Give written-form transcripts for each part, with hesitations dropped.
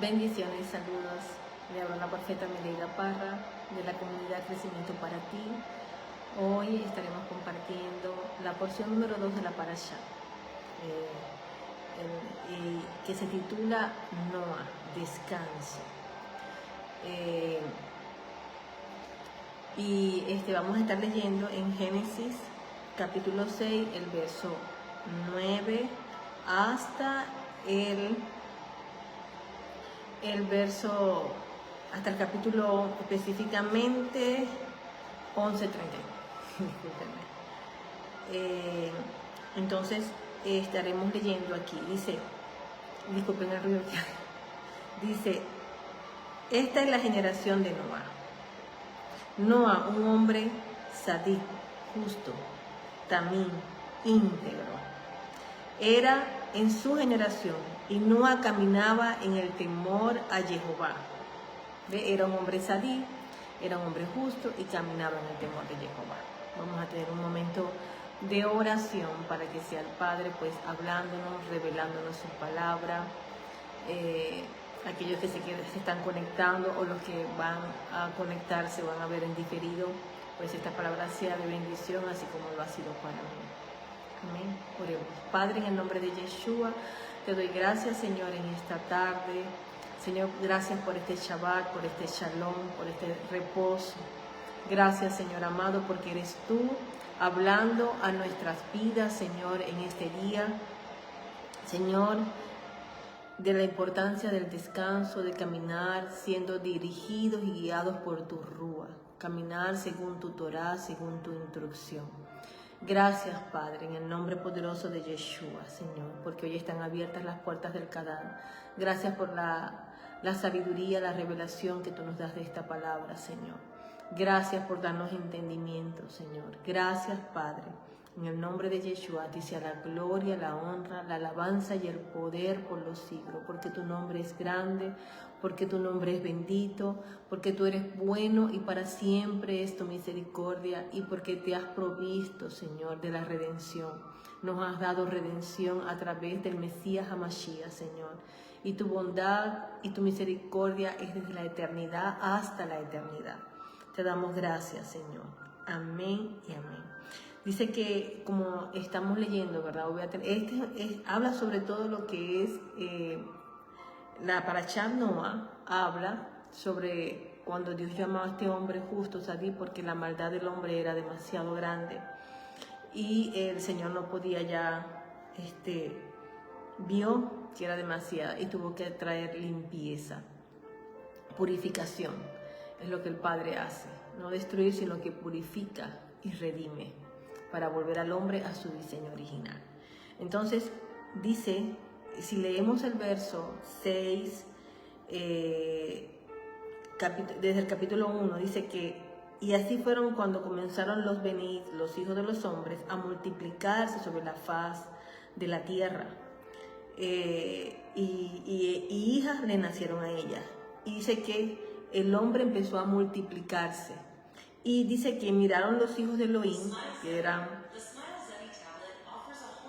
Bendiciones, saludos. Le habla la profeta Meleida Parra de la comunidad Crecimiento para Ti. Hoy estaremos compartiendo la porción número 2 de la Parashá, que se titula Noah, descanso. Vamos a estar leyendo en Génesis capítulo 6, el verso 9 hasta el verso, hasta el capítulo específicamente 11:30. Entonces estaremos leyendo aquí. Dice, disculpen el ruido que hay. Dice, esta es la generación de Noah. Noah, un hombre sadí, justo, tamín, íntegro, era en su generación, y Noah caminaba en el temor a Jehová. Era un hombre sadí, era un hombre justo y caminaba en el temor de Jehová. Vamos a tener un momento de oración para que sea el Padre pues hablándonos, revelándonos su palabra. Aquellos que se están conectando o los que van a conectarse, van a ver en diferido, pues esta palabra sea de bendición, así como lo ha sido para mí. Amén. Oremos. Padre, en el nombre de Yeshua, te doy gracias, Señor, en esta tarde. Señor, gracias por este Shabbat, por este Shalom, por este reposo. Gracias, Señor amado, porque eres tú hablando a nuestras vidas, Señor, en este día. Señor, de la importancia del descanso, de caminar siendo dirigidos y guiados por tu Rúa, caminar según tu Torah, según tu instrucción. Gracias, Padre, en el nombre poderoso de Yeshua, Señor, porque hoy están abiertas las puertas del Cadán. Gracias por la sabiduría, la revelación que tú nos das de esta palabra, Señor. Gracias por darnos entendimiento, Señor. Gracias, Padre. En el nombre de Yeshua, a ti sea la gloria, la honra, la alabanza y el poder por los siglos, porque tu nombre es grande, porque tu nombre es bendito, porque tú eres bueno y para siempre es tu misericordia, y porque te has provisto, Señor, de la redención. Nos has dado redención a través del Mesías HaMashiach, Señor. Y tu bondad y tu misericordia es desde la eternidad hasta la eternidad. Te damos gracias, Señor. Amén y amén. Dice que, como estamos leyendo, ¿verdad? Habla sobre todo lo que es la Parashá Noah, habla sobre cuando Dios llamó a este hombre justo, Sadí, porque la maldad del hombre era demasiado grande y el Señor no podía ya, vio que era demasiada y tuvo que traer limpieza, purificación. Es lo que el Padre hace, no destruir, sino que purifica y redime, para volver al hombre a su diseño original. Entonces, dice, si leemos el verso 6, desde el capítulo 1, dice que, y así fueron cuando comenzaron los Benit, los hijos de los hombres, a multiplicarse sobre la faz de la tierra. Y hijas le nacieron a ella. Y dice que el hombre empezó a multiplicarse. Y dice que miraron los hijos de Elohim, que eran...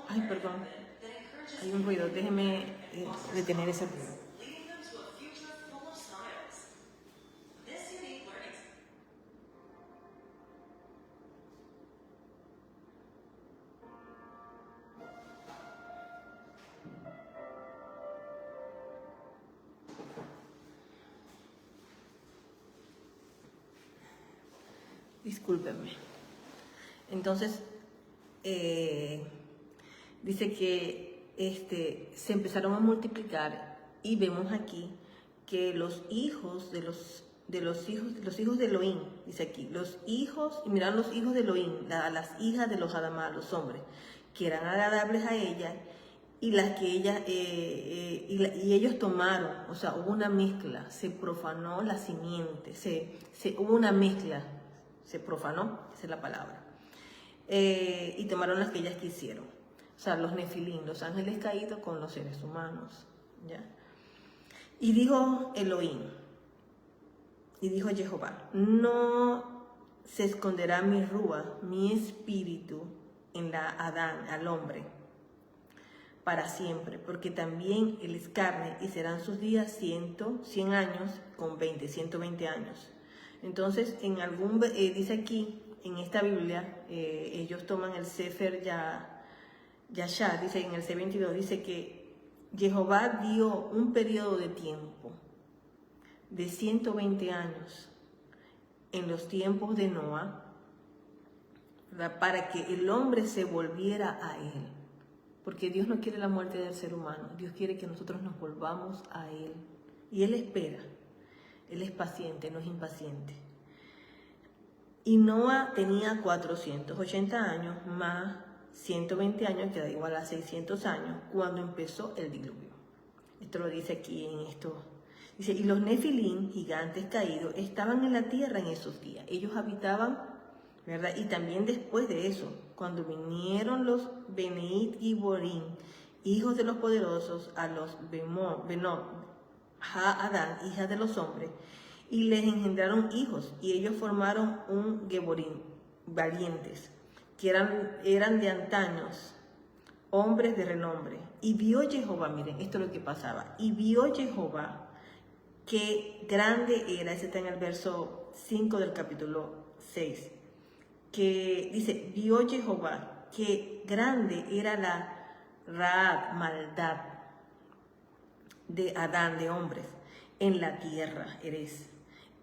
Ay, perdón. Hay un ruido. Déjeme detener ese ruido. Discúlpenme. Entonces, dice que se empezaron a multiplicar, y vemos aquí que los hijos de los hijos de Elohim, dice aquí, los hijos, y miran los hijos de Elohim, las hijas de los Adamá, los hombres, que eran agradables a ella, y las que ella y ellos tomaron, o sea, hubo una mezcla, se profanó la simiente, hubo una mezcla, se profanó, esa es la palabra, y tomaron las que ellas quisieron, o sea, los nefilín, los ángeles caídos con los seres humanos, ¿ya? Y dijo Elohim, y dijo Jehová, no se esconderá mi rúa, mi espíritu, en la Adán, al hombre, para siempre, porque también él es carne y serán sus días 100 años con 120 años. Entonces, dice aquí, en esta Biblia, ellos toman el Sefer Yashar, dice en el C22, dice que Jehová dio un periodo de tiempo de 120 años en los tiempos de Noa, ¿verdad?, para que el hombre se volviera a él. Porque Dios no quiere la muerte del ser humano, Dios quiere que nosotros nos volvamos a Él. Y Él espera, Él es paciente, no es impaciente. Y Noa tenía 480 años más 120 años, que da igual a 600 años, cuando empezó el diluvio. Esto lo dice aquí en esto. Dice, y los Nefilín, gigantes caídos, estaban en la tierra en esos días. Ellos habitaban, ¿verdad? Y también después de eso, cuando vinieron los Beneit Giborim, hijos de los poderosos, a los Benot, Ha-Adán, hijas de los hombres, y les engendraron hijos, y ellos formaron un Geborim, valientes, que eran de antaños, hombres de renombre. Y vio Jehová, miren, esto es lo que pasaba, y vio Jehová que grande era, ese está en el verso 5 del capítulo 6, que dice, vio Jehová que grande era la maldad de Adán, de hombres, en la tierra,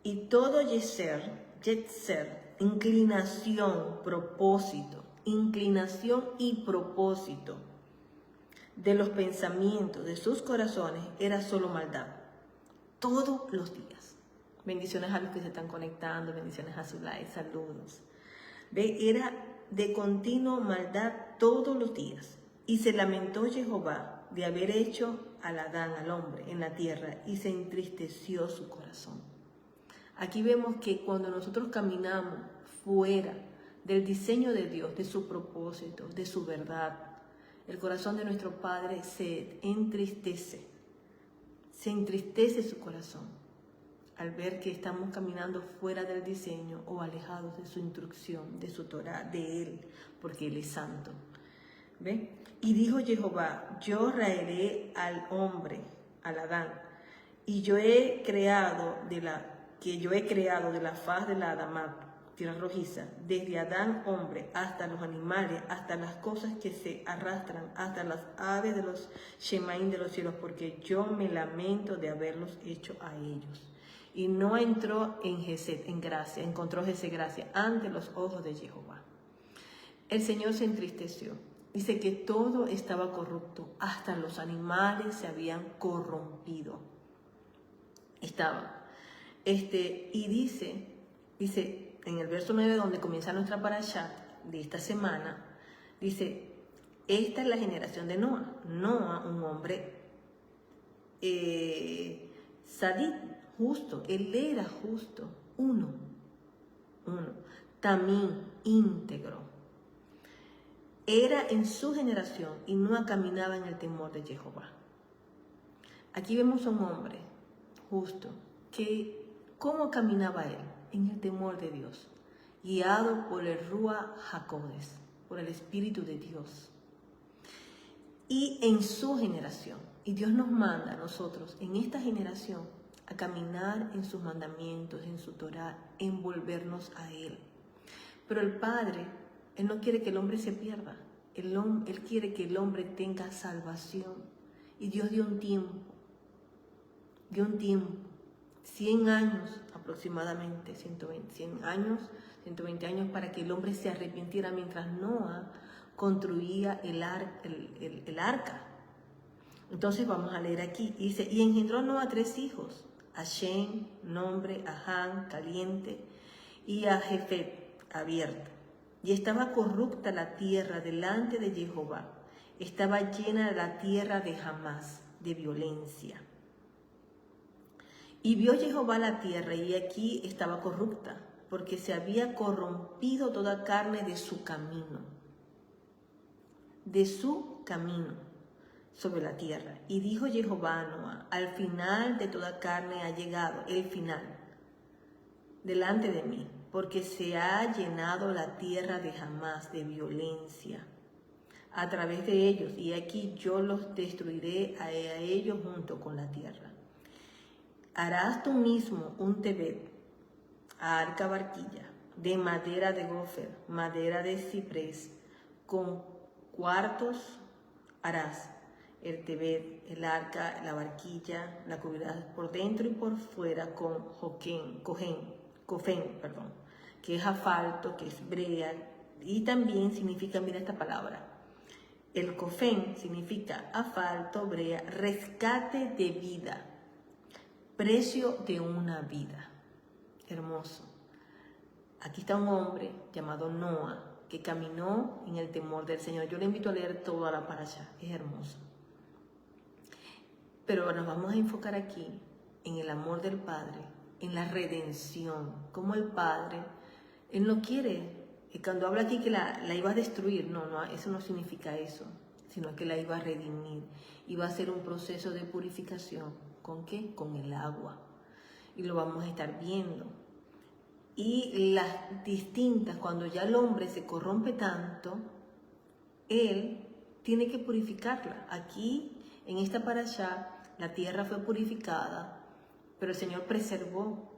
y todo Yetzer, inclinación y propósito de los pensamientos de sus corazones era solo maldad, todos los días. Bendiciones a los que se están conectando, bendiciones a Zulay, saludos. Ve, era de continuo maldad todos los días. Y se lamentó Jehová de haber hecho al Adán, al hombre, en la tierra, y se entristeció su corazón. Aquí vemos que cuando nosotros caminamos fuera del diseño de Dios, de su propósito, de su verdad, el corazón de nuestro Padre se entristece su corazón al ver que estamos caminando fuera del diseño o alejados de su instrucción, de su Torah, de Él, porque Él es santo. ¿Ve? Y dijo Jehová, yo raeré al hombre, al Adán, y yo he creado de la faz de la Adamá, tierra rojiza, desde Adán, hombre, hasta los animales, hasta las cosas que se arrastran, hasta las aves de los Shemaín de los cielos, porque yo me lamento de haberlos hecho a ellos. Y no entró en Gesed, en gracia, encontró Gesed gracia ante los ojos de Jehová. El Señor se entristeció. Dice que todo estaba corrupto, hasta los animales se habían corrompido. Y dice en el verso 9, donde comienza nuestra parashat de esta semana, dice, esta es la generación de Noa. Noa, un hombre sadid, justo, él era justo, uno, también íntegro. Era en su generación y no caminaba en el temor de Jehová. Aquí vemos a un hombre justo, que ¿cómo caminaba él? En el temor de Dios, guiado por el Ruach HaKodesh, por el Espíritu de Dios. Y en su generación, y Dios nos manda a nosotros en esta generación a caminar en sus mandamientos, en su Torah, en volvernos a Él. Pero el Padre, Él no quiere que el hombre se pierda, Él quiere que el hombre tenga salvación. Y Dios dio un tiempo, 100 años aproximadamente, 120 años para que el hombre se arrepintiera mientras Noa construía el arca. Entonces vamos a leer aquí, dice, y engendró Noa 3 hijos, a Shem, nombre, a Han, caliente, y a Jefet, abierta. Y estaba corrupta la tierra delante de Jehová, estaba llena la tierra de Jamás, de violencia. Y vio Jehová la tierra, y aquí estaba corrupta, porque se había corrompido toda carne de su camino sobre la tierra. Y dijo Jehová a Noa, al final de toda carne ha llegado, el final, delante de mí, porque se ha llenado la tierra de Jamás, de violencia. a través de ellos, y aquí yo los destruiré a ellos junto con la tierra. Harás tú mismo un tebet, arca barquilla, de madera de gofer, madera de ciprés, con cuartos harás el tebet, el arca, la barquilla, la cubrirás por dentro y por fuera con cofén, que es asfalto, que es brea, y también significa, mira esta palabra, el cofén significa asfalto, brea, rescate de vida, precio de una vida. Hermoso. Aquí está un hombre llamado Noah, que caminó en el temor del Señor. Yo le invito a leer toda la parashá, es hermoso. Pero nos vamos a enfocar aquí en el amor del Padre, en la redención, como el Padre, Él no quiere, y cuando habla aquí que la iba a destruir, no, eso no significa eso, sino que la iba a redimir, iba a hacer un proceso de purificación. ¿Con qué? Con el agua. Y lo vamos a estar viendo. Y las distintas, cuando ya el hombre se corrompe tanto, él tiene que purificarla. Aquí, en esta parashá, la tierra fue purificada, pero el Señor preservó.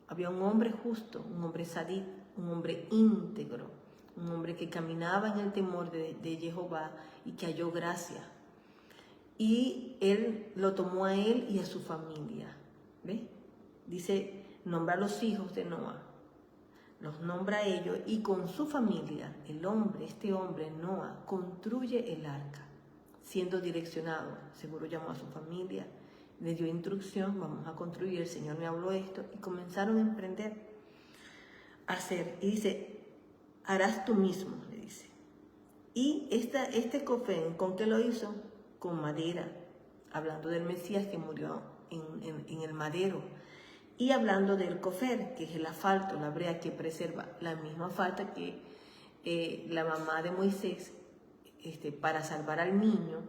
Había un hombre justo, un hombre sadí, un hombre íntegro, un hombre que caminaba en el temor de Jehová y que halló gracia. Y Él lo tomó a él y a su familia. ¿Ves? Dice, nombra a los hijos de Noah. Los nombra a ellos y con su familia, este hombre, Noah, construye el arca, siendo direccionado. Seguro llamó a su familia, le dio instrucción, vamos a construir, el Señor me habló esto, y comenzaron a emprender, a hacer. Y dice, harás tú mismo, le dice. Y este cofén, ¿con qué lo hizo? Con madera, hablando del Mesías que murió en el madero. Y hablando del cofer, que es el asfalto, la brea que preserva, la misma falta que la mamá de Moisés, para salvar al niño,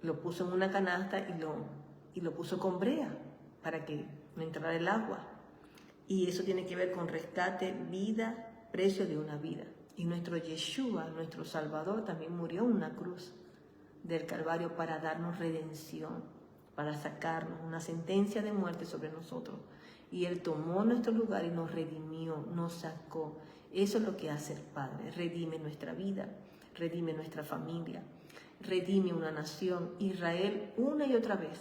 lo puso en una canasta y lo puso con brea para que no entrara el agua. Y eso tiene que ver con rescate, vida, precio de una vida. Y nuestro Yeshua, nuestro Salvador, también murió en una cruz del Calvario para darnos redención, para sacarnos una sentencia de muerte sobre nosotros. Y Él tomó nuestro lugar y nos redimió, nos sacó. Eso es lo que hace el Padre. Redime nuestra vida, redime nuestra familia, redime una nación. Israel, una y otra vez,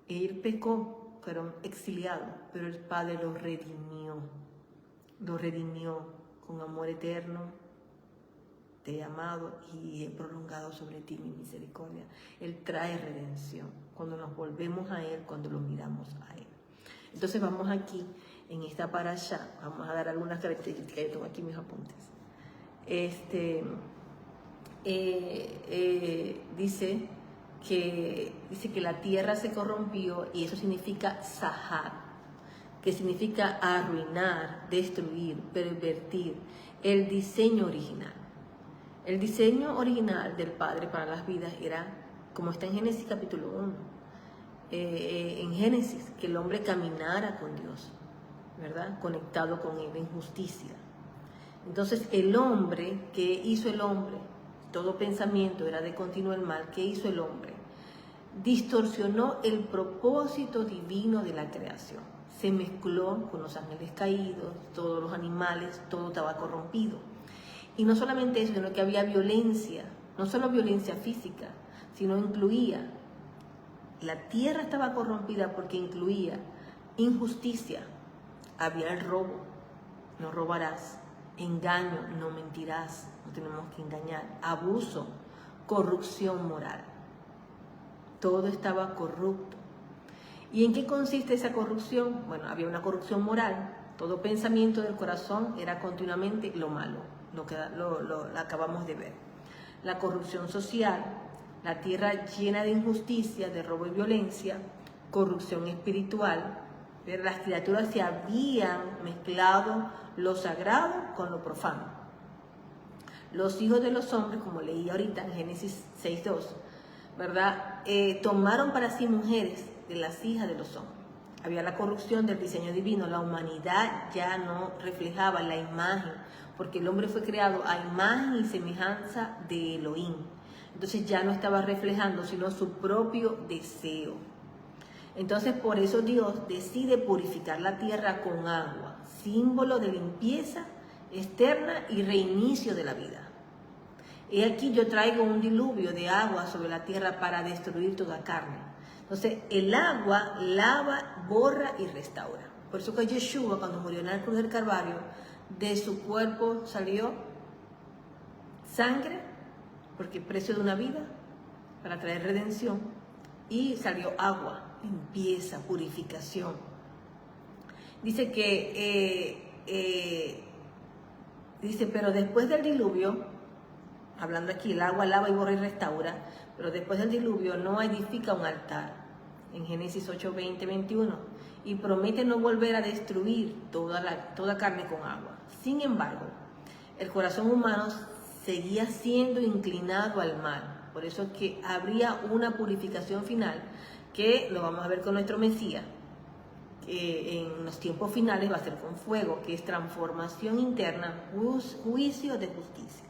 él pecó, fueron exiliados, pero el Padre los redimió con amor eterno. Te he amado y he prolongado sobre ti mi misericordia. Él trae redención cuando nos volvemos a Él, cuando lo miramos a Él. Entonces vamos aquí, en esta parashá, vamos a dar algunas características. Yo tengo aquí mis apuntes. Dice que la tierra se corrompió, y eso significa sahar, que significa arruinar, destruir, pervertir el diseño original. El diseño original del Padre para las vidas era, como está en Génesis capítulo 1, en Génesis, que el hombre caminara con Dios, ¿verdad? Conectado con Él en justicia. Entonces el hombre, ¿qué hizo el hombre? Todo pensamiento era de continuo el mal. ¿Qué hizo el hombre? Distorsionó el propósito divino de la creación. Se mezcló con los ángeles caídos, todos los animales, todo estaba corrompido. Y no solamente eso, sino que había violencia, no solo violencia física, sino incluía, la tierra estaba corrompida porque incluía injusticia, había el robo, no robarás, engaño, no mentirás, no tenemos que engañar, abuso, corrupción moral, todo estaba corrupto. ¿Y en qué consiste esa corrupción? Bueno, había una corrupción moral, todo pensamiento del corazón era continuamente lo malo, lo acabamos de ver. La corrupción social, la tierra llena de injusticia, de robo y violencia, corrupción espiritual. Las criaturas se habían mezclado lo sagrado con lo profano. Los hijos de los hombres, como leí ahorita en Génesis 6:2, ¿verdad? Tomaron para sí mujeres de las hijas de los hombres. había la corrupción del diseño divino, la humanidad ya no reflejaba la imagen, porque el hombre fue creado a imagen y semejanza de Elohim. Entonces ya no estaba reflejando sino su propio deseo. Entonces por eso Dios decide purificar la tierra con agua, símbolo de limpieza externa y reinicio de la vida. Y aquí yo traigo un diluvio de agua sobre la tierra para destruir toda carne. Entonces el agua lava, borra y restaura. Por eso que Yeshua, cuando murió en la cruz del Calvario, de su cuerpo salió sangre, porque el precio de una vida, para traer redención, y salió agua, limpieza, purificación. Dice que, pero después del diluvio, hablando aquí, el agua lava y borra y restaura, pero después del diluvio no edifica un altar, en Génesis 8, 20, 21, y promete no volver a destruir toda carne con agua. Sin embargo, el corazón humano seguía siendo inclinado al mal, por eso es que habría una purificación final, que lo vamos a ver con nuestro Mesías, que en los tiempos finales va a ser con fuego, que es transformación interna, juicio de justicia.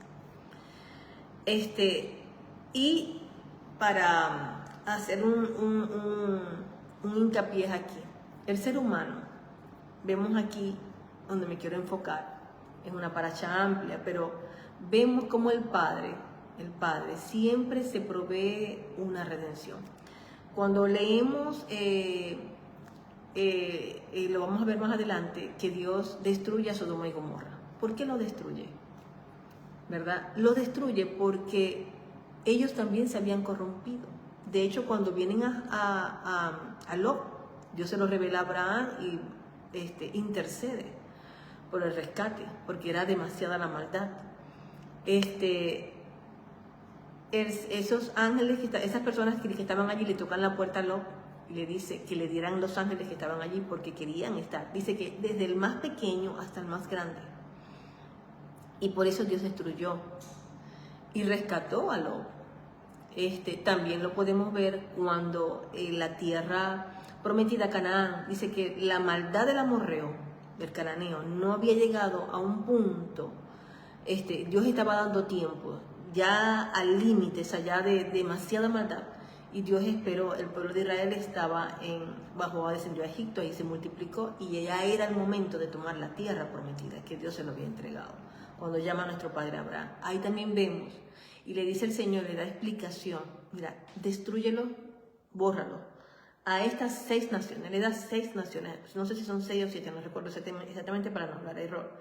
Y para hacer un hincapié aquí, el ser humano, vemos aquí donde me quiero enfocar, es una paracha amplia, pero vemos como el Padre siempre se provee una redención. Cuando leemos, lo vamos a ver más adelante, que Dios destruye a Sodoma y Gomorra. ¿Por qué lo destruye? ¿Verdad? Lo destruye porque ellos también se habían corrompido. De hecho, cuando vienen a Lot, Dios se lo revela a Abraham y intercede por el rescate, porque era demasiada la maldad. Esos ángeles, esas personas que estaban allí, le tocan la puerta a Lot y le dice que le dieran los ángeles que estaban allí porque querían estar. Dice que desde el más pequeño hasta el más grande. Y por eso Dios destruyó y rescató a Lot. También lo podemos ver cuando la tierra prometida, Canaán, dice que la maldad del amorreo, del cananeo, no había llegado a un punto. Dios estaba dando tiempo, ya al límite, allá de demasiada maldad. Y Dios esperó, el pueblo de Israel estaba descendió a Egipto, ahí se multiplicó y ya era el momento de tomar la tierra prometida, que Dios se lo había entregado. Cuando llama a nuestro padre Abraham, ahí también vemos, y le dice el Señor, le da explicación, mira, destrúyelo, bórralo, a estas 6 naciones, le da 6 naciones, no sé si son 6 o 7, no recuerdo exactamente para no hablar de error,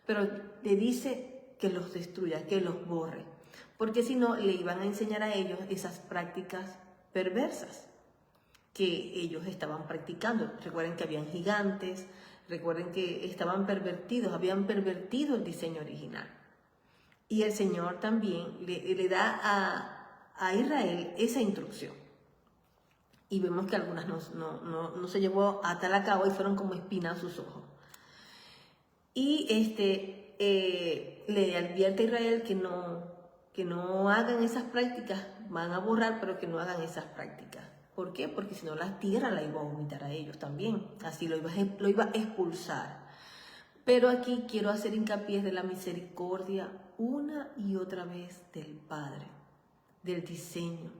pero le dice que los destruya, que los borre, porque si no le iban a enseñar a ellos esas prácticas perversas que ellos estaban practicando. Recuerden que habían gigantes, recuerden que estaban pervertidos, habían pervertido el diseño original. Y el Señor también le da a Israel esa instrucción. Y vemos que algunas no se llevó a tal a cabo y fueron como espinas a sus ojos. Y le advierte a Israel que no hagan esas prácticas, van a borrar, pero que no hagan esas prácticas. ¿Por qué? Porque si no la tierra la iba a vomitar a ellos también, así lo iba a expulsar. Pero aquí quiero hacer hincapié de la misericordia una y otra vez del Padre, del diseño,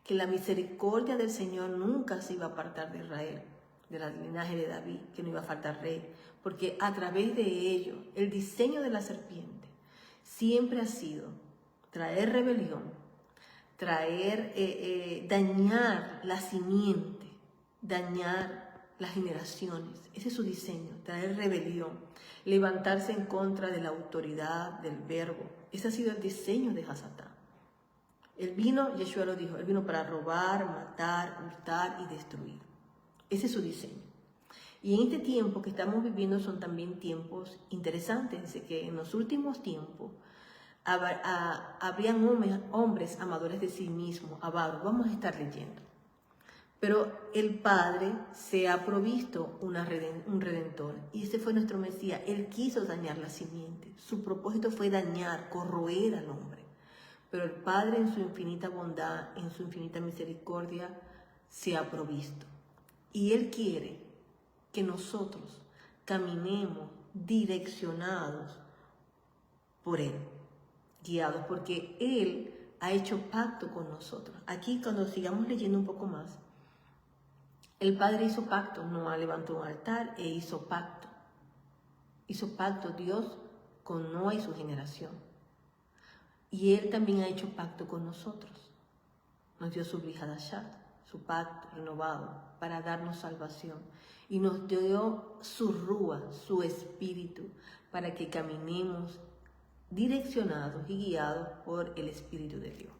que la misericordia del Señor nunca se iba a apartar de Israel, de la linaje de David, que no iba a faltar rey, porque a través de ello, el diseño de la serpiente siempre ha sido traer rebelión, dañar la simiente, dañar las generaciones. Ese es su diseño, traer rebelión, levantarse en contra de la autoridad del verbo. Ese ha sido el diseño de Hasatán. Él vino, Yeshua lo dijo, él vino para robar, matar, hurtar y destruir. Ese es su diseño. Y en este tiempo que estamos viviendo son también tiempos interesantes. Dice que en los últimos tiempos habrían hombres amadores de sí mismos, avaros. Vamos a estar leyendo. Pero el Padre se ha provisto un redentor. Y ese fue nuestro Mesías. Él quiso dañar la simiente. Su propósito fue dañar, corroer al hombre. Pero el Padre en su infinita bondad, en su infinita misericordia, se ha provisto. Y Él quiere que nosotros caminemos direccionados por Él, guiados, porque Él ha hecho pacto con nosotros. Aquí, cuando sigamos leyendo un poco más, el Padre hizo pacto, Noah levantó un altar e hizo pacto. Hizo pacto Dios con Noah y su generación. Y Él también ha hecho pacto con nosotros. Nos dio su Brit Hadashah, su pacto renovado para darnos salvación. Y nos dio su Rúa, su Espíritu, para que caminemos direccionados y guiados por el Espíritu de Dios.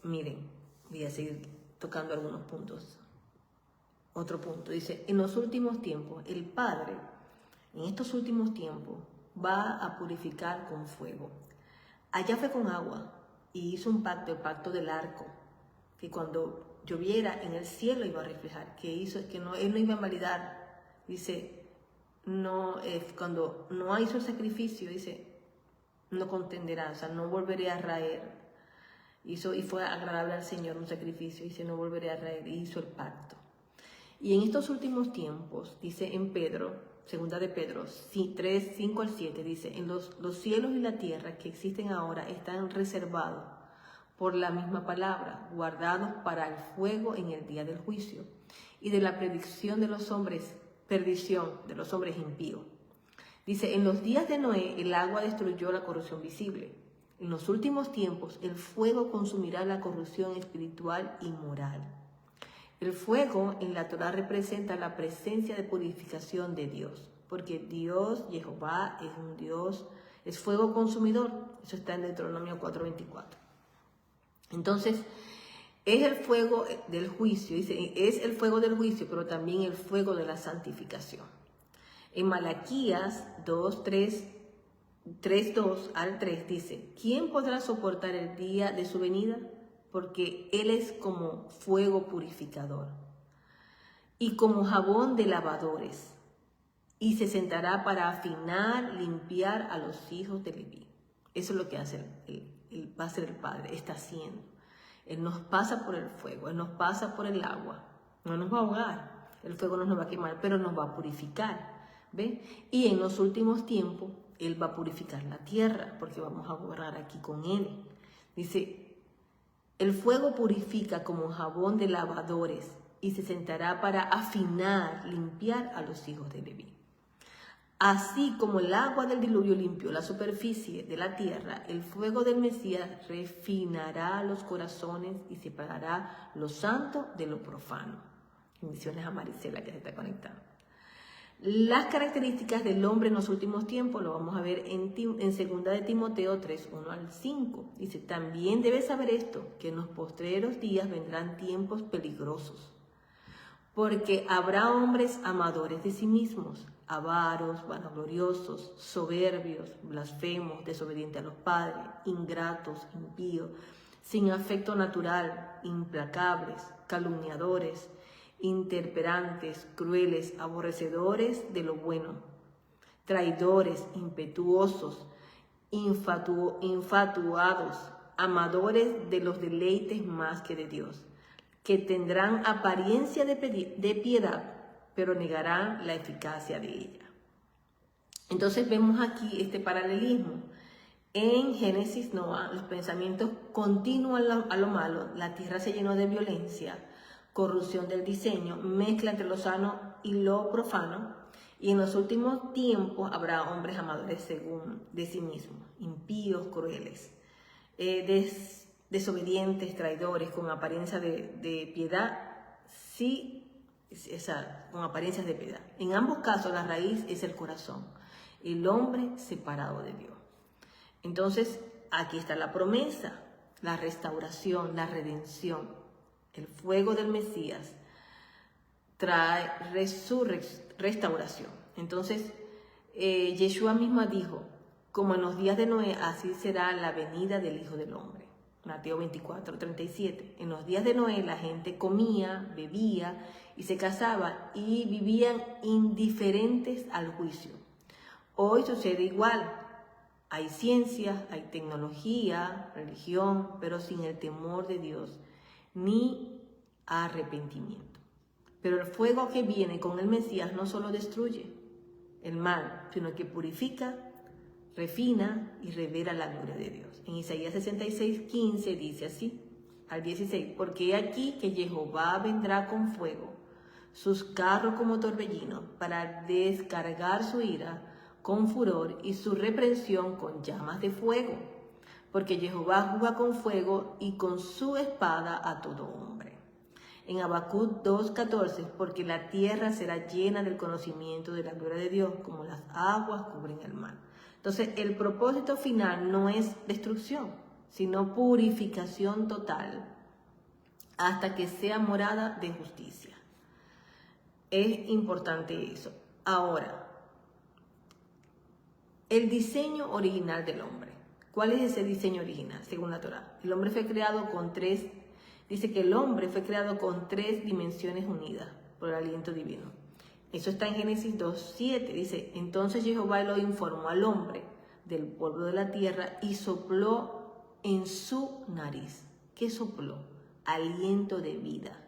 Miren, voy a seguir tocando algunos puntos. Otro punto, dice, en los últimos tiempos, el Padre, en estos últimos tiempos, va a purificar con fuego. Allá fue con agua y hizo un pacto, el pacto del arco, que cuando lloviera en el cielo iba a reflejar, él no iba a validar, dice, no, cuando no hizo el sacrificio, dice, no contenderá, o sea, no volveré a raer. Y fue agradable al Señor un sacrificio, dice, no volveré a raer, y hizo el pacto. Y en estos últimos tiempos, dice en Pedro, segunda de Pedro 3, 5 al 7, dice, en los cielos y la tierra que existen ahora están reservados por la misma palabra, guardados para el fuego en el día del juicio y de la perdición de los hombres impíos. Dice, en los días de Noé el agua destruyó la corrupción visible. En los últimos tiempos el fuego consumirá la corrupción espiritual y moral. El fuego en la Torá representa la presencia de purificación de Dios, porque Dios, Jehová, es un Dios, es fuego consumidor. Eso está en Deuteronomio 4:24. Entonces, es el fuego del juicio, dice, es el fuego del juicio, pero también el fuego de la santificación. En Malaquías 3:2 al 3 dice, ¿quién podrá soportar el día de su venida? Porque Él es como fuego purificador y como jabón de lavadores, y se sentará para afinar, limpiar a los hijos de Leví. Eso es lo que hace va a ser el Padre, está haciendo. Él nos pasa por el fuego, Él nos pasa por el agua, no nos va a ahogar, el fuego no nos va a quemar, pero nos va a purificar, ¿ve? Y en los últimos tiempos, Él va a purificar la tierra, porque vamos a gobernar aquí con Él. Dice, el fuego purifica como jabón de lavadores y se sentará para afinar, limpiar a los hijos de Leví. Así como el agua del diluvio limpió la superficie de la tierra, el fuego del Mesías refinará los corazones y separará lo santo de lo profano. Bendiciones a Marisela que se está conectando. Las características del hombre en los últimos tiempos lo vamos a ver en 2 de Timoteo 3, 1 al 5. Dice, también debes saber esto, que en los postreros días vendrán tiempos peligrosos, porque habrá hombres amadores de sí mismos, avaros, vanagloriosos, soberbios, blasfemos, desobedientes a los padres, ingratos, impíos, sin afecto natural, implacables, calumniadores, intemperantes, crueles, aborrecedores de lo bueno, traidores, impetuosos, infatuados, amadores de los deleites más que de Dios, que tendrán apariencia de piedad, pero negarán la eficacia de ella. Entonces vemos aquí este paralelismo. En Génesis, Noah, los pensamientos continúan a lo malo, la tierra se llenó de violencia, corrupción del diseño, mezcla entre lo sano y lo profano, y en los últimos tiempos habrá hombres amadores de sí mismos, impíos, crueles, desobedientes, traidores, con apariencia de piedad, con apariencias de piedad. En ambos casos la raíz es el corazón, el hombre separado de Dios. Entonces, aquí está la promesa, la restauración, la redención. El fuego del Mesías trae restauración. Entonces, Yeshua misma dijo, como en los días de Noé, así será la venida del Hijo del Hombre. Mateo 24:37. En los días de Noé la gente comía, bebía y se casaba y vivían indiferentes al juicio. Hoy sucede igual. Hay ciencia, hay tecnología, religión, pero sin el temor de Dios ni arrepentimiento. Pero el fuego que viene con el Mesías no solo destruye el mal, sino que purifica, refina y revela la gloria de Dios. En Isaías 66:15 dice así, al 16, porque he aquí que Jehová vendrá con fuego, sus carros como torbellino, para descargar su ira con furor y su reprensión con llamas de fuego. Porque Jehová juzga con fuego y con su espada a todo hombre. En Habacuc 2:14, porque la tierra será llena del conocimiento de la gloria de Dios, como las aguas cubren el mar. Entonces, el propósito final no es destrucción, sino purificación total, hasta que sea morada de justicia. Es importante eso. Ahora, el diseño original del hombre. ¿Cuál es ese diseño original, según la Torá? El hombre fue creado con tres, dice que el hombre fue creado con tres dimensiones unidas por el aliento divino. Eso está en Génesis 2:7, dice, entonces Jehová Elohim formó al hombre del polvo de la tierra y sopló en su nariz. ¿Qué sopló? Aliento de vida.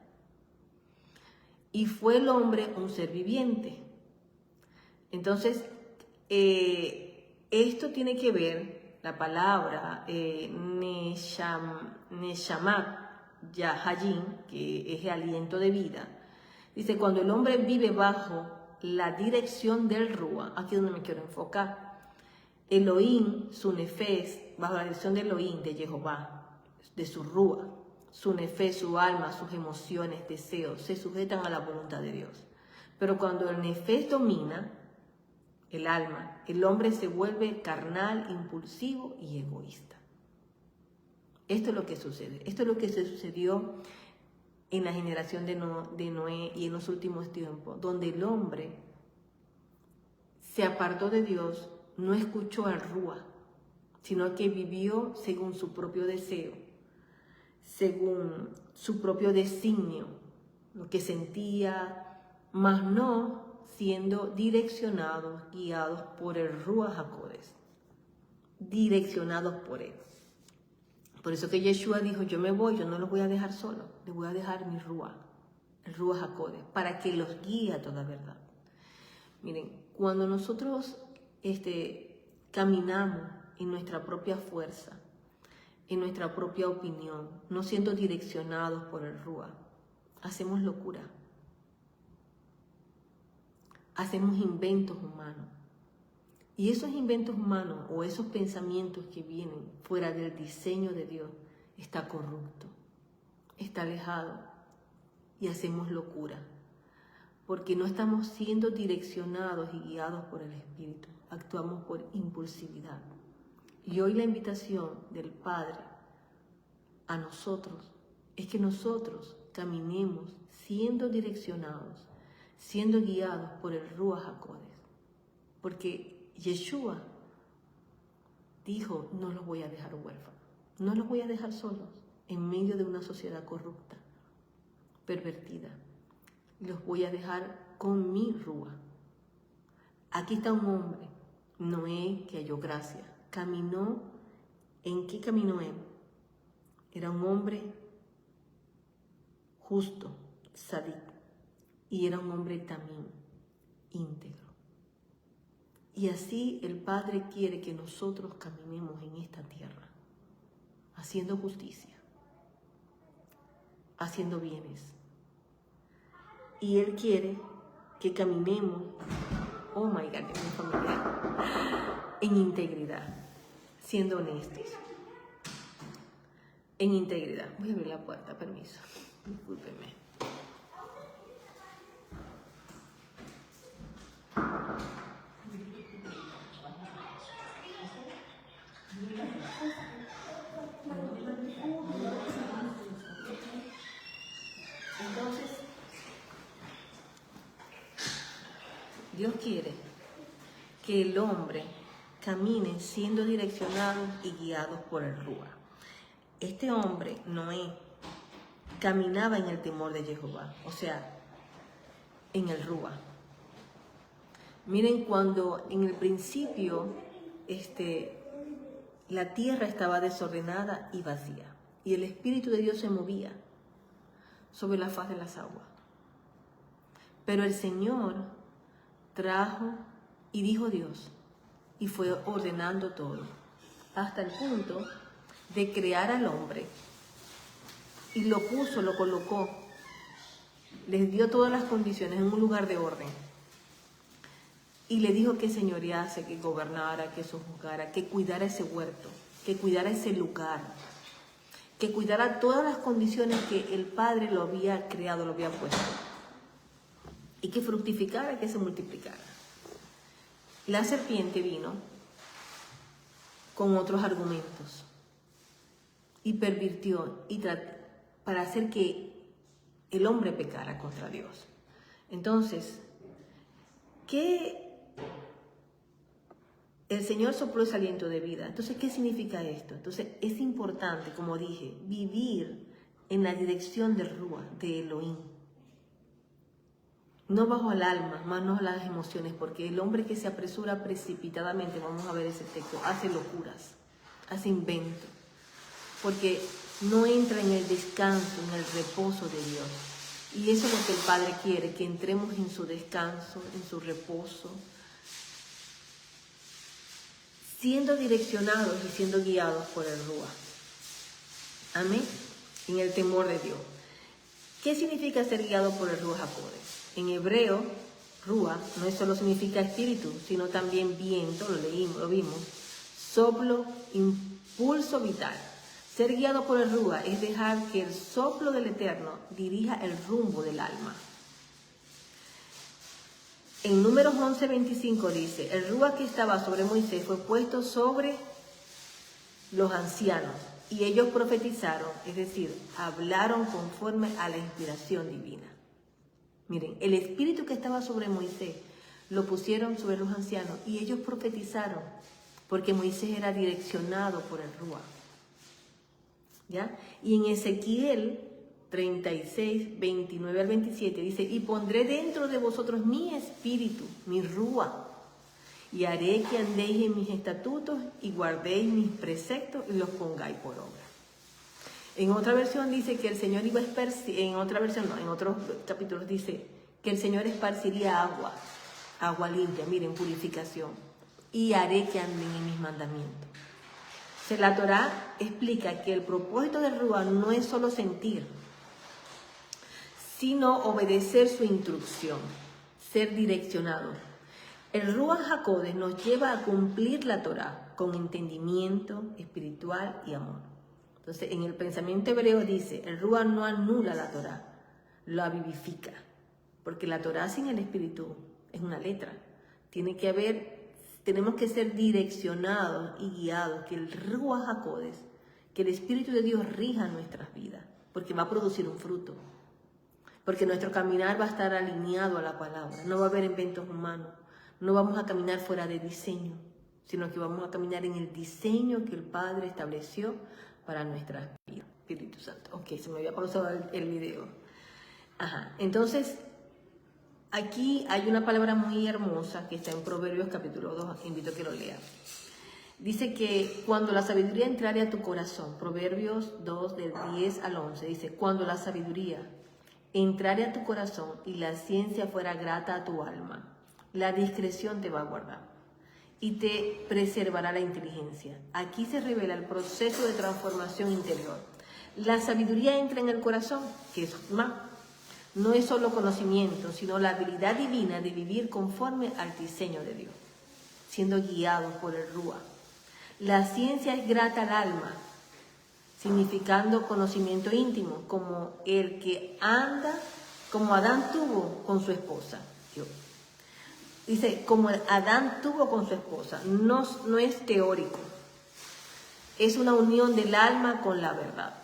Y fue el hombre un ser viviente. Entonces, esto tiene que ver, la palabra Neshamat Yahayim, que es el aliento de vida. Dice, cuando el hombre vive bajo la dirección del Rúa, aquí es donde me quiero enfocar, Elohim, su nefes, bajo la dirección de Elohim, de Jehová, de su Rúa, su nefes, su alma, sus emociones, deseos, se sujetan a la voluntad de Dios. Pero cuando el nefes domina el alma, el hombre se vuelve carnal, impulsivo y egoísta. Esto es lo que sucede. Esto es lo que se sucedió en la generación de Noé y en los últimos tiempos, donde el hombre se apartó de Dios, no escuchó al Rúa, sino que vivió según su propio deseo, según su propio designio, lo que sentía, mas no siendo direccionados, guiados por el Ruach HaKodesh, direccionados por él. Por eso que Yeshua dijo, yo me voy, yo no los voy a dejar solos, les voy a dejar mi Ruach, el Ruach HaKodesh, para que los guíe a toda verdad. Miren, cuando nosotros caminamos en nuestra propia fuerza, en nuestra propia opinión, no siendo direccionados por el Ruach, hacemos locura. Hacemos inventos humanos. Y esos inventos humanos o esos pensamientos que vienen fuera del diseño de Dios está corrupto, está alejado y hacemos locura. Porque no estamos siendo direccionados y guiados por el Espíritu. Actuamos por impulsividad. Y hoy la invitación del Padre a nosotros es que nosotros caminemos siendo direccionados, siendo guiados por el Ruach HaKodesh. Porque Yeshua dijo, no los voy a dejar huérfanos, no los voy a dejar solos en medio de una sociedad corrupta, pervertida. Los voy a dejar con mi Ruach. Aquí está un hombre, Noé, que halló gracia. Caminó, ¿en qué caminó él? Era un hombre justo, sadik, y era un hombre también íntegro. Y así el Padre quiere que nosotros caminemos en esta tierra, haciendo justicia, haciendo bienes. Y Él quiere que caminemos, oh my God, mi familia, en integridad, siendo honestos. En integridad. Voy a abrir la puerta, permiso. Discúlpenme. Entonces, Dios quiere que el hombre camine siendo direccionado y guiado por el Ruach. Este hombre, Noé, caminaba en el temor de Jehová, o sea, en el Ruach. Miren, cuando en el principio la tierra estaba desordenada y vacía, y el Espíritu de Dios se movía sobre la faz de las aguas. Pero el Señor trajo y dijo Dios, y fue ordenando todo, hasta el punto de crear al hombre, y lo puso, lo colocó, les dio todas las condiciones en un lugar de orden, y le dijo que señorease, que gobernara, que sojuzgara, que cuidara ese huerto, que cuidara ese lugar, que cuidara todas las condiciones que el Padre lo había creado, lo había puesto, y que fructificara, que se multiplicara. La serpiente vino con otros argumentos y pervirtió para hacer que el hombre pecara contra Dios. Entonces, el Señor sopló ese aliento de vida. Entonces, ¿qué significa esto? Entonces, es importante, como dije, vivir en la dirección del Ruach, de Elohim. No bajo el alma, más no las emociones, porque el hombre que se apresura precipitadamente, vamos a ver ese texto, hace locuras, hace invento, porque no entra en el descanso, en el reposo de Dios. Y eso es lo que el Padre quiere, que entremos en su descanso, en su reposo, siendo direccionados y siendo guiados por el Ruach. Amén. En el temor de Dios. ¿Qué significa ser guiado por el Ruach HaKodesh? En hebreo, Ruach no solo significa espíritu, sino también viento, lo vimos, soplo, impulso vital. Ser guiado por el Ruach es dejar que el soplo del Eterno dirija el rumbo del alma. En Números 11:25 dice, el Ruach que estaba sobre Moisés fue puesto sobre los ancianos y ellos profetizaron, es decir, hablaron conforme a la inspiración divina. Miren, el espíritu que estaba sobre Moisés lo pusieron sobre los ancianos y ellos profetizaron porque Moisés era direccionado por el Ruach. ¿Ya? Y en Ezequiel 36, 29 al 27 dice, y pondré dentro de vosotros mi espíritu, mi Ruach, y haré que andéis en mis estatutos y guardéis mis preceptos y los pongáis por obra. En otra versión dice que el Señor iba a esparcir, en otros capítulos dice que el Señor esparciría agua limpia, miren, purificación, y haré que anden en mis mandamientos. O sea, la Torá explica que el propósito del Ruach no es solo sentir, sino obedecer su instrucción, ser direccionado. El Ruach HaKodesh nos lleva a cumplir la Torá con entendimiento espiritual y amor. Entonces, en el pensamiento hebreo dice, el Ruach no anula la Torá, la vivifica. Porque la Torá sin el Espíritu es una letra. Tenemos que ser direccionados y guiados, que el Ruach HaKodesh, que el Espíritu de Dios rija nuestras vidas, porque va a producir un fruto. Porque nuestro caminar va a estar alineado a la palabra. No va a haber inventos humanos. No vamos a caminar fuera de diseño, sino que vamos a caminar en el diseño que el Padre estableció para nuestras vidas. Espíritu Santo. Ok, se me había pausado el video. Ajá, entonces, aquí hay una palabra muy hermosa que está en Proverbios capítulo 2, invito a que lo lea. Dice que cuando la sabiduría entrare a tu corazón, Proverbios 2, del 10 al 11, dice, cuando la sabiduría entrare a tu corazón y la ciencia fuera grata a tu alma, la discreción te va a guardar y te preservará la inteligencia. Aquí se revela el proceso de transformación interior. La sabiduría entra en el corazón, que es más. No es solo conocimiento, sino la habilidad divina de vivir conforme al diseño de Dios, siendo guiados por el Ruach. La ciencia es grata al alma, significando conocimiento íntimo, como el que anda, como Adán tuvo con su esposa. Dice, como Adán tuvo con su esposa, no es teórico, es una unión del alma con la verdad.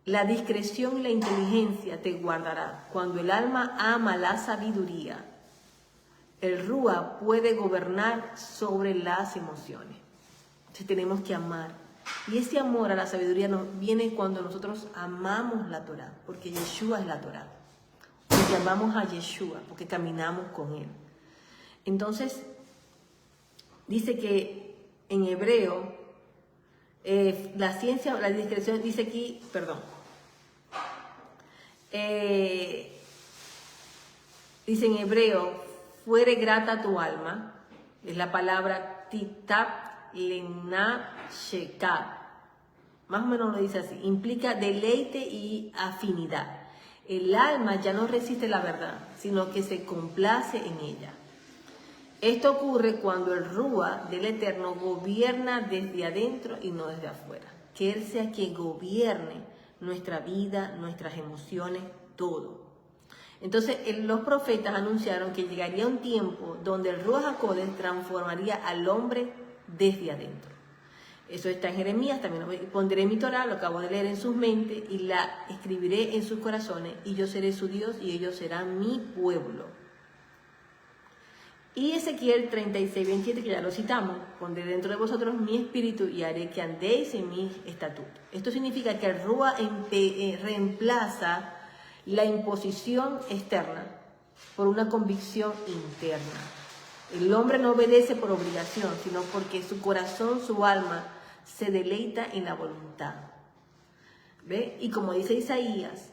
La discreción y la inteligencia te guardará. Cuando el alma ama la sabiduría, el Ruach puede gobernar sobre las emociones. Entonces tenemos que amar. Y ese amor a la sabiduría nos viene cuando nosotros amamos la Torá, porque Yeshua es la Torá. Porque amamos a Yeshua, porque caminamos con Él. Entonces, dice que en hebreo, la ciencia, la discreción, dice aquí, Dice en hebreo, fuere grata tu alma, es la palabra titap lena shekab. Más o menos lo dice así, implica deleite y afinidad. El alma ya no resiste la verdad, sino que se complace en ella. Esto ocurre cuando el Rúa del Eterno gobierna desde adentro y no desde afuera. Que Él sea quien gobierne nuestra vida, nuestras emociones, todo. Entonces los profetas anunciaron que llegaría un tiempo donde el Ruach HaKodesh transformaría al hombre desde adentro. Eso está en Jeremías, también pondré mi Torah, lo acabo de leer en sus mentes, y la escribiré en sus corazones, y yo seré su Dios, y ellos serán mi pueblo. Y Ezequiel 36, 27, que ya lo citamos, pondré dentro de vosotros mi espíritu y haré que andéis en mis estatutos. Esto significa que el Rúa reemplaza la imposición externa por una convicción interna. El hombre no obedece por obligación, sino porque su corazón, su alma, se deleita en la voluntad. ¿Ve? Y como dice Isaías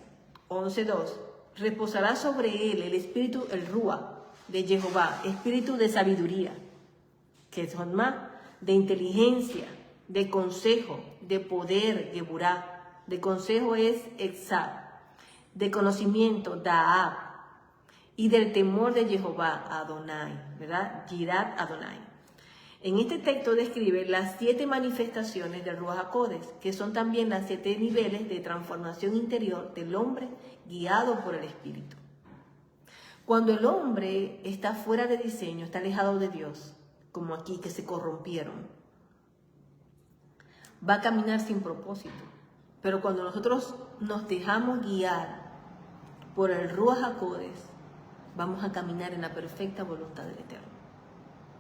11:2, reposará sobre él el espíritu, el Rúa de Jehová, espíritu de sabiduría, que son más, de inteligencia, de consejo, de poder, de burá. De consejo es exab, de conocimiento, daab, y del temor de Jehová, Adonai, ¿verdad? Yirat Adonai. En este texto describe las 7 manifestaciones del Ruach HaKodesh, que son también las 7 niveles de transformación interior del hombre guiado por el Espíritu. Cuando el hombre está fuera de diseño, está alejado de Dios, como aquí que se corrompieron, va a caminar sin propósito. Pero cuando nosotros nos dejamos guiar por el Ruach HaKodesh, vamos a caminar en la perfecta voluntad del Eterno.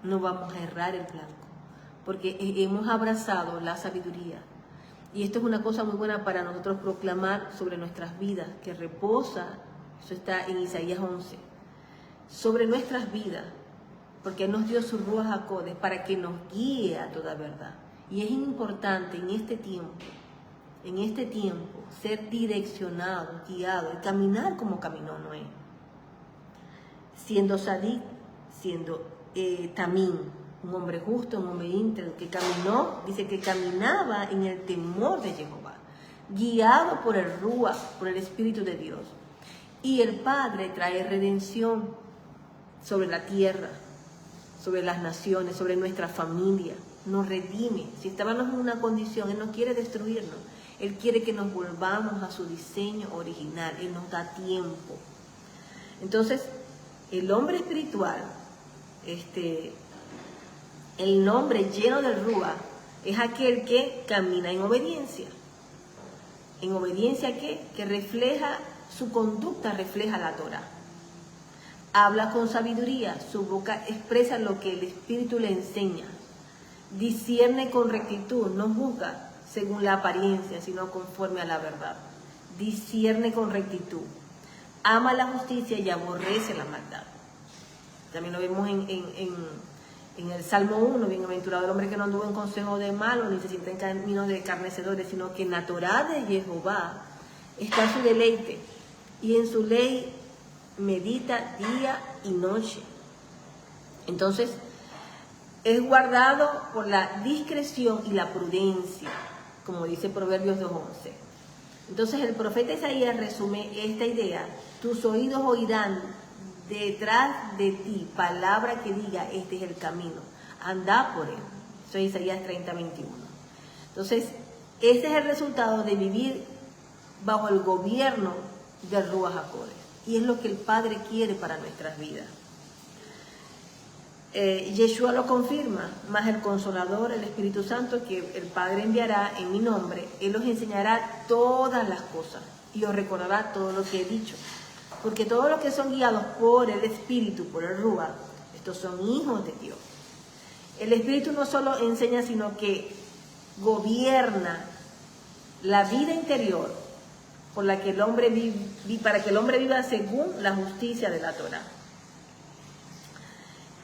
No vamos a errar el blanco, porque hemos abrazado la sabiduría. Y esto es una cosa muy buena para nosotros proclamar sobre nuestras vidas, que reposa, eso está en Isaías 11, sobre nuestras vidas, porque Él nos dio su Ruach HaKodesh para que nos guíe a toda verdad. Y es importante en este tiempo, ser direccionado, guiado y caminar como caminó Noé. Siendo Sadik, siendo Tamín, un hombre justo, un hombre íntegro, que caminó, dice que caminaba en el temor de Jehová, guiado por el Ruach, por el Espíritu de Dios. Y el Padre trae redención sobre la tierra, sobre las naciones, sobre nuestra familia, nos redime. Si estábamos en una condición, Él no quiere destruirnos, Él quiere que nos volvamos a su diseño original, Él nos da tiempo. Entonces, el hombre espiritual, el nombre lleno del Ruach, es aquel que camina en obediencia. ¿En obediencia a qué? Que refleja, su conducta refleja la Torah. Habla con sabiduría, su boca expresa lo que el Espíritu le enseña. Discierne con rectitud, no juzga según la apariencia, sino conforme a la verdad. Discierne con rectitud. Ama la justicia y aborrece la maldad. También lo vemos en el Salmo 1, bienaventurado el hombre que no anduvo en consejo de malos, ni se sienta en caminos de escarnecedores, sino que en la Torah de Jehová está su deleite, y en su ley medita día y noche. Entonces, es guardado por la discreción y la prudencia, como dice Proverbios 2:11. Entonces, el profeta Isaías resume esta idea: tus oídos oirán detrás de ti palabra que diga, este es el camino, anda por él. Eso es Isaías 30:21. Entonces, este es el resultado de vivir bajo el gobierno del Ruach HaKodesh, y es lo que el Padre quiere para nuestras vidas. Yeshua lo confirma, más el Consolador, el Espíritu Santo, que el Padre enviará en mi nombre, Él os enseñará todas las cosas y os recordará todo lo que he dicho. Porque todos los que son guiados por el Espíritu, por el Ruach, estos son hijos de Dios. El Espíritu no solo enseña, sino que gobierna la vida interior por la que el hombre para que el hombre viva según la justicia de la Torah.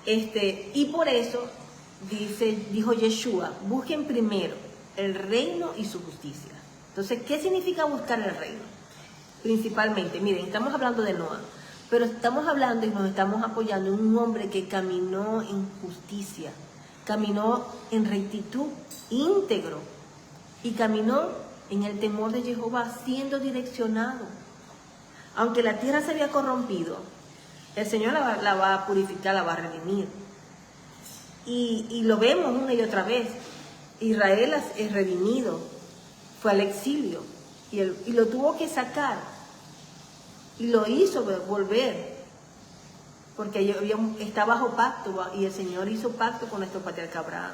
Y por eso dijo Yeshua, busquen primero el reino y su justicia. Entonces, ¿qué significa buscar el reino? Principalmente, miren, estamos hablando de Noah, Pero estamos hablando y nos estamos apoyando en un hombre que caminó en justicia, caminó en rectitud, íntegro, y caminó en el temor de Jehová, siendo direccionado. Aunque la tierra se había corrompido, el Señor la va a purificar, la va a redimir. Y lo vemos una y otra vez. Israel es redimido, fue al exilio y lo tuvo que sacar. Y lo hizo volver, porque está bajo pacto y el Señor hizo pacto con nuestro patriarca Abraham.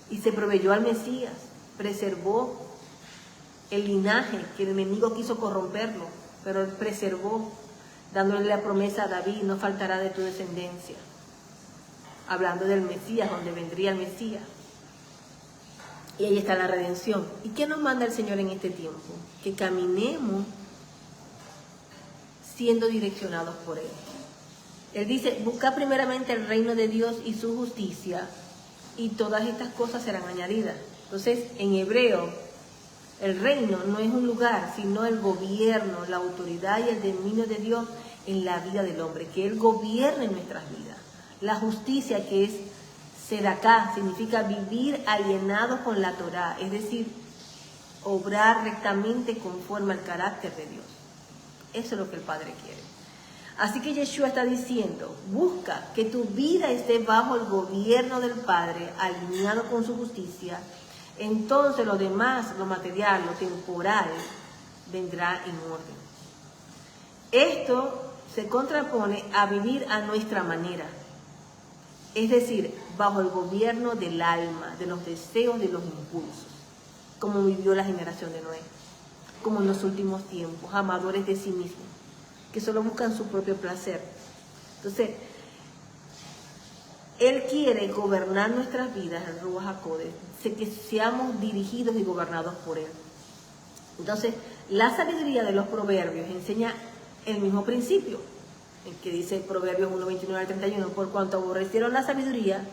Y se proveyó al Mesías, preservó el linaje que el enemigo quiso corromperlo, pero él preservó, dándole la promesa a David: no faltará de tu descendencia. Hablando del Mesías, donde vendría el Mesías. Y ahí está la redención. ¿Y qué nos manda el Señor en este tiempo? Que caminemos siendo direccionados por Él. Él dice: busca primeramente el reino de Dios y su justicia, y todas estas cosas serán añadidas. Entonces, en hebreo, el reino no es un lugar, sino el gobierno, la autoridad y el dominio de Dios en la vida del hombre, que Él gobierne en nuestras vidas. La justicia, que es sedaká, significa vivir alienados con la Torá, es decir, obrar rectamente conforme al carácter de Dios. Eso es lo que el Padre quiere. Así que Yeshua está diciendo: busca que tu vida esté bajo el gobierno del Padre, alineado con su justicia. Entonces lo demás, lo material, lo temporal, vendrá en orden. Esto se contrapone a vivir a nuestra manera. Es decir, bajo el gobierno del alma, de los deseos, de los impulsos, como vivió la generación de Noé, como en los últimos tiempos, amadores de sí mismos, que solo buscan su propio placer. Entonces, Él quiere gobernar nuestras vidas, el Ruach HaKodesh, que seamos dirigidos y gobernados por Él. Entonces, la sabiduría de los proverbios enseña el mismo principio, el que dice Proverbios 1, 29 al 31, por cuanto aborrecieron la sabiduría,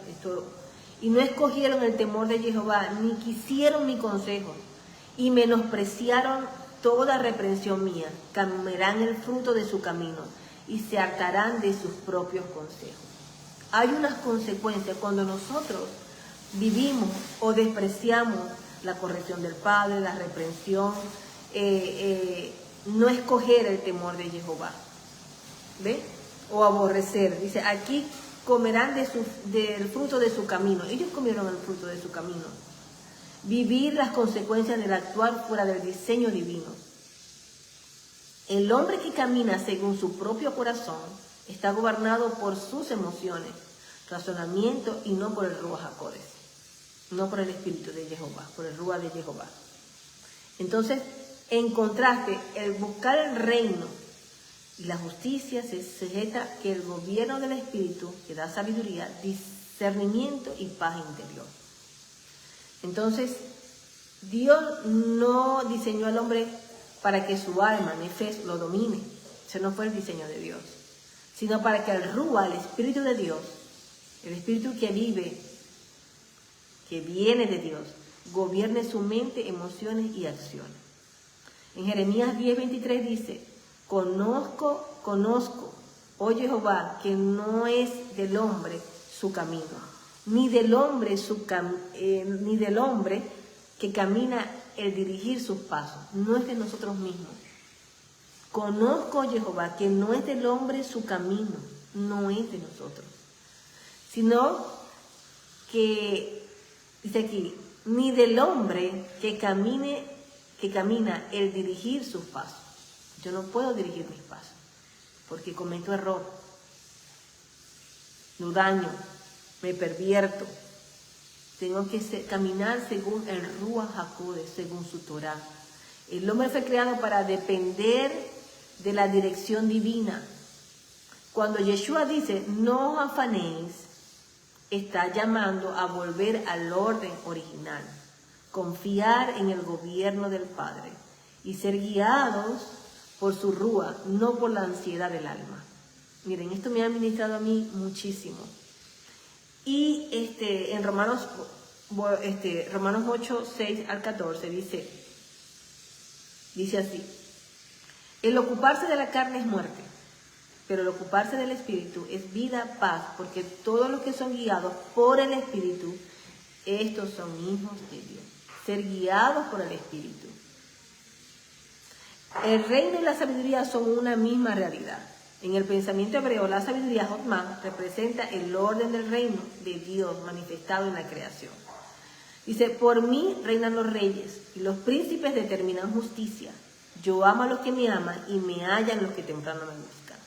y no escogieron el temor de Jehová, ni quisieron mi consejo, y menospreciaron toda reprensión mía, comerán el fruto de su camino, y se hartarán de sus propios consejos. Hay unas consecuencias cuando nosotros vivimos o despreciamos la corrección del Padre, la reprensión, no escoger el temor de Jehová. ¿Ve? O aborrecer. Dice, aquí comerán del fruto de su camino. Ellos comieron el fruto de su camino. Vivir las consecuencias del actuar fuera del diseño divino. El hombre que camina según su propio corazón está gobernado por sus emociones, razonamiento, y no por el Ruach HaKodesh, no por el Espíritu de Jehová, por el Ruach de Jehová. Entonces, en contraste, el buscar el reino y la justicia se sujeta que el gobierno del Espíritu, que da sabiduría, discernimiento y paz interior. Entonces, Dios no diseñó al hombre para que su alma, nefes, lo domine. Ese no fue el diseño de Dios. Sino para que el Ruach, el Espíritu de Dios, el Espíritu que vive, que viene de Dios, gobierne su mente, emociones y acciones. En Jeremías 10:23 dice: Conozco, oh Jehová, que no es del hombre su camino, ni del hombre que camina el dirigir sus pasos. No es de nosotros mismos. Conozco, Jehová, que no es del hombre su camino, no es de nosotros, sino que, dice aquí, ni del hombre que camina el dirigir sus pasos. Yo no puedo dirigir mis pasos, porque cometo error, lo daño, me pervierto. Tengo que caminar según el Ruach HaKodesh, según su Torah. El hombre fue creado para depender de la dirección divina. Cuando Yeshua dice, no os afanéis, está llamando a volver al orden original, confiar en el gobierno del Padre y ser guiados por su Ruach, no por la ansiedad del alma. Miren, esto me ha ministrado a mí muchísimo. Y en Romanos 8, 6 al 14 dice así: el ocuparse de la carne es muerte, Pero el ocuparse del Espíritu es vida, paz, porque todos los que son guiados por el Espíritu, estos son hijos de Dios. Ser guiados por el Espíritu. El reino y la sabiduría son una misma realidad. En el pensamiento hebreo, la sabiduría, Jotmah, representa el orden del reino de Dios manifestado en la creación. Dice, por mí reinan los reyes y los príncipes determinan justicia. Yo amo a los que me aman y me hallan los que temprano me buscan.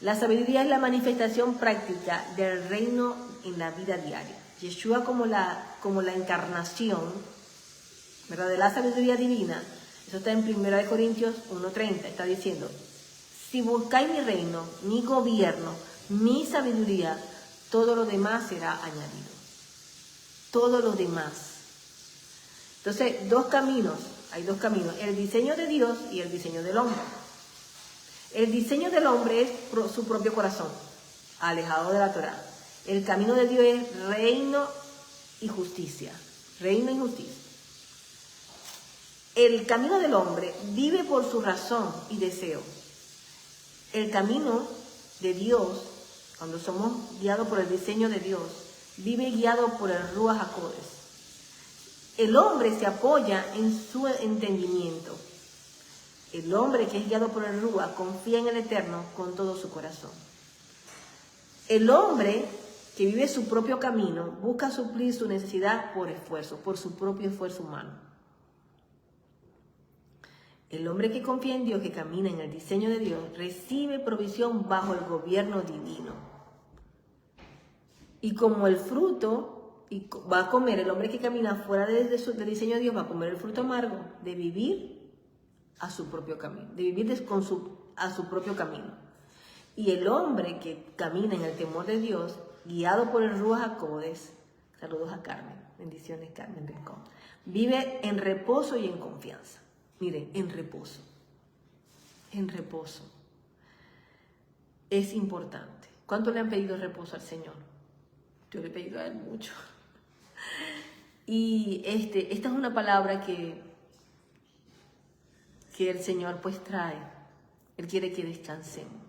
La sabiduría es la manifestación práctica del reino en la vida diaria. Yeshua como la encarnación, ¿verdad?, de la sabiduría divina. Eso está en 1 Corintios 1:30. Está diciendo, si buscáis mi reino, mi gobierno, mi sabiduría, todo lo demás será añadido. Todo lo demás. Entonces, hay dos caminos, el diseño de Dios y el diseño del hombre. El diseño del hombre es su propio corazón, alejado de la Torá. El camino de Dios es reino y justicia. Reino y justicia. El camino del hombre vive por su razón y deseo. El camino de Dios, cuando somos guiados por el diseño de Dios, vive guiado por el Ruach HaKodesh. El hombre se apoya en su entendimiento. El hombre que es guiado por el Ruach confía en el Eterno con todo su corazón. El hombre que vive su propio camino busca suplir su necesidad por esfuerzo, por su propio esfuerzo humano. El hombre que confía en Dios, que camina en el diseño de Dios, recibe provisión bajo el gobierno divino. Y como el fruto, y va a comer, el hombre que camina fuera del diseño de Dios va a comer el fruto amargo de vivir a su propio camino, de vivir a su propio camino. Y el hombre que camina en el temor de Dios, guiado por el Ruach HaKodesh, saludos a Carmen, bendiciones Carmen Rincón, vive en reposo y en confianza. Miren, en reposo. En reposo. Es importante. ¿Cuánto le han pedido reposo al Señor? Yo le he pedido a Él mucho. Y esta es una palabra que el Señor pues trae. Él quiere que descansemos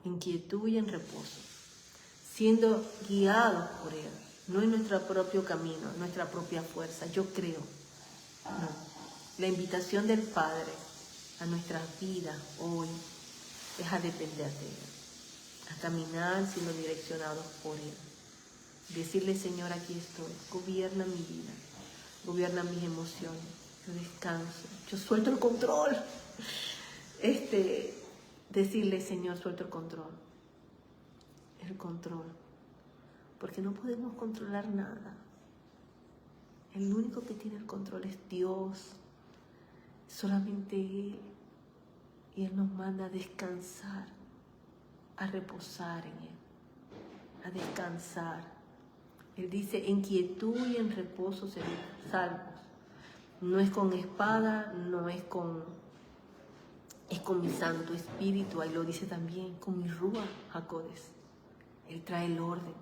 en quietud y en reposo, siendo guiados por Él, no en nuestro propio camino, en nuestra propia fuerza. Yo creo, no. La invitación del Padre a nuestras vidas hoy es a depender de Él, a caminar siendo direccionados por Él. Decirle, Señor, aquí estoy, gobierna mi vida, gobierna mis emociones, yo descanso, yo suelto el control. Decirle, Señor, suelto el control, porque no podemos controlar nada. El único que tiene el control es Dios, solamente Él, y Él nos manda a descansar, a reposar en Él, a descansar. Él dice, en quietud y en reposo serán salvos. No es con espada, no es con mi Santo Espíritu. Ahí lo dice también, con mi Ruach HaKodesh. Él trae el orden.